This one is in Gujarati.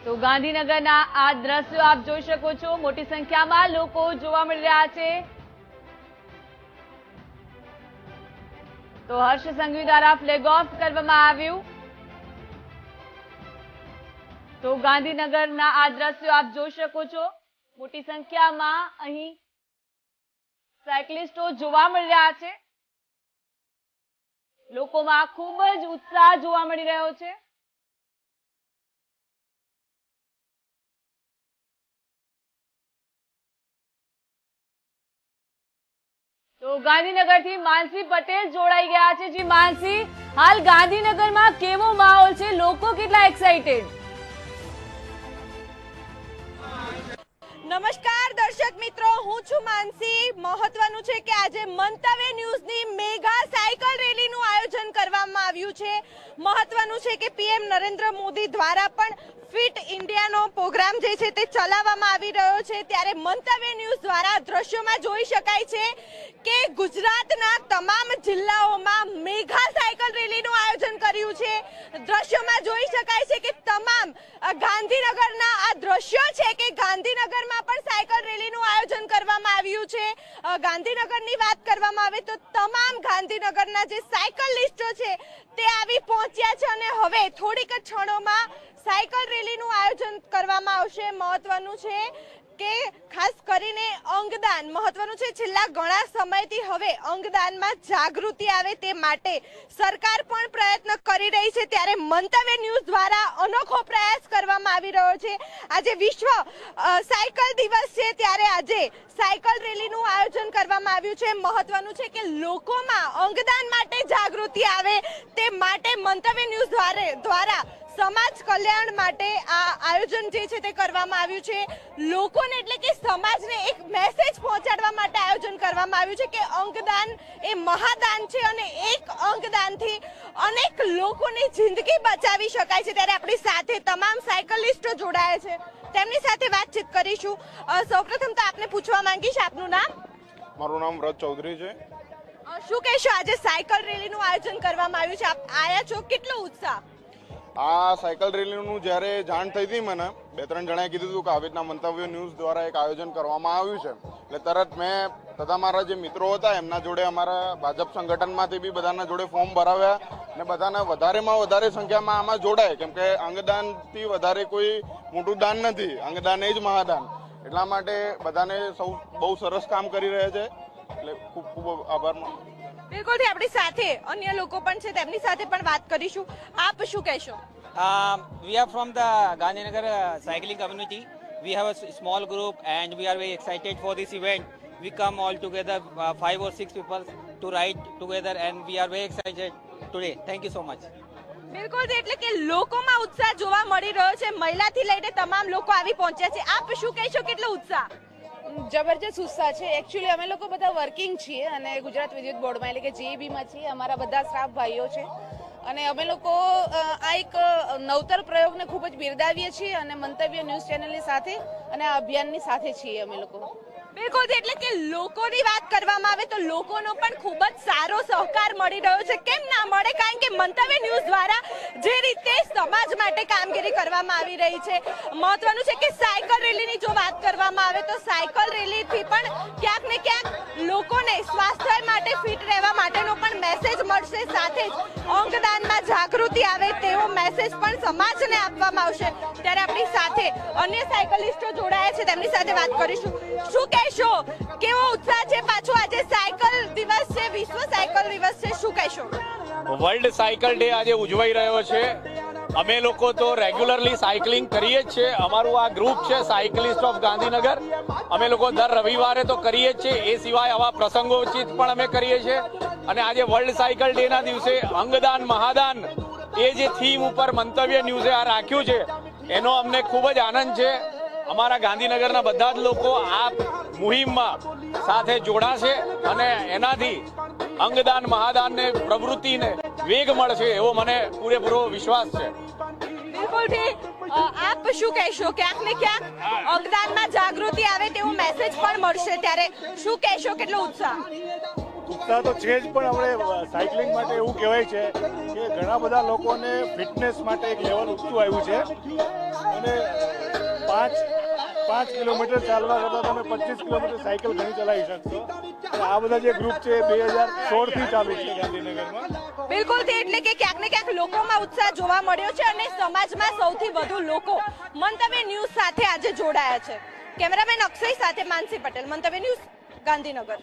તો ગાંધીનગરના આ દ્રશ્યો આપ જોઈ શકો છો, મોટી સંખ્યામાં લોકો જોવા મળી રહ્યા છે। તો હર્ષ સંઘવી દ્વારા ફ્લેગ ઓફ કરવામાં આવ્યું। તો ગાંધીનગરના આ દ્રશ્યો આપ જોઈ શકો છો, મોટી સંખ્યામાં અહીં સાયકલિસ્ટો જોવા મળી રહ્યા છે। લોકોમાં ખૂબ જ ઉત્સાહ જોવા મળી રહ્યો છે। तो गांधीनगर थी मानसी पटेल जोड़ाई गया है। जी मानसी, हाल गांधीनगर में केवो माहौल छे, लोको केटला एक्साइटेड? नमस्कार दर्शक मित्रों, हूँ छू मानसी। महत्वनुं छे के आजे मंतव्य न्यूज नी मेगा साइकल रेली नु आयोजन करवामां आव्युं छे। महत्वनुं छे के पीएम नरेंद्र मोदी द्वारा पण फिट इंडिया नो प्रोग्राम जे छे ते चलाववामां आवी रह्यो छे, त्यारे मंतव्य न्यूज द्वारा दृश्योमां जोई शकाय छे के गुजरातना तमाम जिल्लाओमां मेगा साइकल रेली नु आयोजन कर्युं छे। दृश्योमां जोई शकाय छे के तमाम गांधीनगरना आ दृश्यो छे के गांधीनगरमां पण साइकल रेली नु आयोजन करवामां आव्युं छे। गांधीनगरनी वात करवामां आवे तो तमाम गांधीनगरना जे साइकलिस्टो छे ते आवी पहोंच्या छे अने हवे थोड़ीक ज क्षणोमां साइकल रेली नु आयोजन करवामां आवशे। महत्वनुं छे के खास करीने अंगदान महत्वनुं छे। छेल्ला घणा समयथी हवे अंगदानमां जागृति आवे ते माटे सरकार पण प्रयत्न करी रही छे, त्यारे मंतव्य न्यूज द्वारा अनोखो प्रयास करवामां आवी रह्यो छे। आजे विश्व साइकल दिवस छे, त्यारे आजे साइकल रेलीनुं आयोजन करवामां आव्युं छे। महत्वनुं छे के लोकोमां अंगदान माटे जागृति आवे ते माटे मंतव्य न्यूज द्वारा समाज कल्याण माटे आ आयोजन जे छे ते करवामां आव्युं छे। लोकोने એટલે કે સમાજને એક મેસેજ પહોંચાડવા માટે આયોજન કરવામાં આવ્યું છે કે અંગદાન એ મહાદાન છે અને એક અંગદાનથી અનેક લોકોની જિંદગી બચાવી શકાય છે। ત્યારે આપણી સાથે તમામ સાયકલિસ્ટો જોડાયા છે, તેમની સાથે વાતચીત કરીશું। સૌપ્રથમ તો આપને પૂછવા માંગીશ, આપનું નામ? મારું નામ વ્રત ચૌધરી છે। શું કહેશો, આજે સાયકલ રેલીનું આયોજન કરવામાં આવ્યું છે, આપ આયા છો, કેટલો ઉત્સાહ? આ સાયકલ રેલીનું જ્યારે જાણ થઈ હતી મને 2-3 જણાએ કીધું હતું કે આવી રીતના મંતવ્ય ન્યૂઝ દ્વારા એક આયોજન કરવામાં આવ્યું છે, એટલે તરત મેં તથા મારા જે મિત્રો હતા એમના જોડે અમારા ભાજપ સંગઠનમાંથી બી બધાના જોડે ફોર્મ ભરાવ્યા અને બધાને વધારેમાં વધારે સંખ્યામાં આમાં જોડાય, કેમ કે અંગદાનથી વધારે કોઈ મોટું દાન નથી, અંગદાન એ જ મહાદાન। એટલા માટે બધાને સૌ બહુ સરસ કામ કરી રહ્યા છે, એટલે ખૂબ ખૂબ આભાર માનું। બિલકુલ, આપણી સાથે અન્ય લોકો પણ છે, તેમની સાથે પણ વાત કરીશું। આપ શું કહેશો? We are from the Gandhinagar cycling community. We have a small group and we are very excited for this event. We come all together, 5 or 6 people to ride together and we are very excited today. Thank you so much. બિલકુલ, એટલે કે લોકોમાં ઉત્સાહ જોવા મળી રહ્યો છે, મહિલાથી લઈને તમામ લોકો આવી પહોંચ્યા છે। આપ શું કહેશો, કેટલો ઉત્સાહ? જબરજસ્ત ઉત્સાહ છે। એકચ્યુઅલી અમે લોકો બધા વર્કિંગ છીએ અને ગુજરાત વિદ્યુત બોર્ડમાં એટલે કે જેઈબીમાં છીએ, અમારા બધા સ્ટાફ ભાઈઓ છે અને અમે લોકો આ એક નવતર પ્રયોગને ખૂબ જ બિરદાવીએ છીએ અને મંતવ્ય ન્યૂઝ ચેનલની સાથે અને આ અભિયાનની સાથે છીએ અમે લોકો। બિલકુલ, એટલે કે લોકોની વાત કરવામાં આવે તો લોકોનો પણ ખૂબ જ સારો સહકાર મળી રહ્યો છે। કેમ ના મળે, કારણ કે મંતવ્ય ન્યૂઝ દ્વારા જે રીતે સમાજ માટે કામગીરી કરવામાં આવી રહી છે। મહત્વનું છે કે સાયકલ રેલીની જો વાત કરવામાં આવે તો સાયકલ રેલીથી પણ ક્યાંક ને ક્યાંક લોકોને સ્વાસ્થ્ય માટે ફિટ રહેવા માટેનો પણ મેસેજ મળશે, સાથે જ અંગદાનમાં જાગૃતિ આવે તેવો મેસેજ પણ સમાજને આપવામાં આવશે। ત્યારે આપણી સાથે અન્ય સાયકલિસ્ટો જોડાયા છે, તેમની સાથે વાત કરીશું। શું કહેશો, કેવો ઉત્સાહ છે? પાછો આજે સાયકલ દિવસ છે, વિશ્વ સાયકલ દિવસ છે, શું કહેશો? વર્લ્ડ સાયકલ ડે આજે ઉજવાઈ રહ્યો છે। અમે લોકો તો રેગ્યુલરલી સાયકલિંગ કરીએ જ છે, અમારું આ ગ્રુપ છે સાયકલિસ્ટ ઓફ ગાંધીનગર, અમે લોકો દર રવિવારે તો કરીએ જ છે, એ સિવાય આવા પ્રસંગોચિત પણ અમે કરીએ છીએ। અને આજે વર્લ્ડ સાયકલ ડે ના દિવસે અંગદાન મહાદાન એ જે થીમ ઉપર મંતવ્ય ન્યૂઝે આ રાખ્યું છે એનો અમને ખૂબ જ આનંદ છે। અમારા ગાંધીનગરના બધા જ લોકો આ મુહિમમાં સાથે જોડાશે અને એનાથી અંગદાન મહાદાનને પ્રવૃત્તિને વેગ મળશે એવો મને પૂરેપૂરો વિશ્વાસ છે। બિલકુલ, આપ શું કહેશો, ક્યાંક ને ક્યાંક અંગદાનમાં જાગૃતિ આવે તેવો મેસેજ પણ મળશે, ત્યારે શું કહેશો, કેટલો ઉત્સાહ? ઉત્સાહ તો છે જ, પણ આપણે સાયકલિંગ માટે એવું કહેવાય છે કે ઘણા બધા લોકોને ફિટનેસ માટે એક લેવલ ઊંચું આવ્યું છે અને 5 કિલોમીટર ચાલવા કરતાં તમે 25 કિલોમીટર સાયકલ ઘણી ચલાવી શકશો. આ બધા જે ગ્રુપ છે 2016 થી ચાલુ છે ગાંધીનગરમાં. બિલકુલ થી એટલે કે ક્યાંક ને ક્યાંક લોકોમાં ઉત્સાહ જોવા મળ્યો છે અને સમાજમાં સૌથી વધુ લોકો મંતવ્ય ન્યૂઝ સાથે આજે જોડાયા છે. કેમેરામેન અક્ષય સાથે માનસી પટેલ, મંતવ્ય ન્યૂઝ, ગાંધીનગર.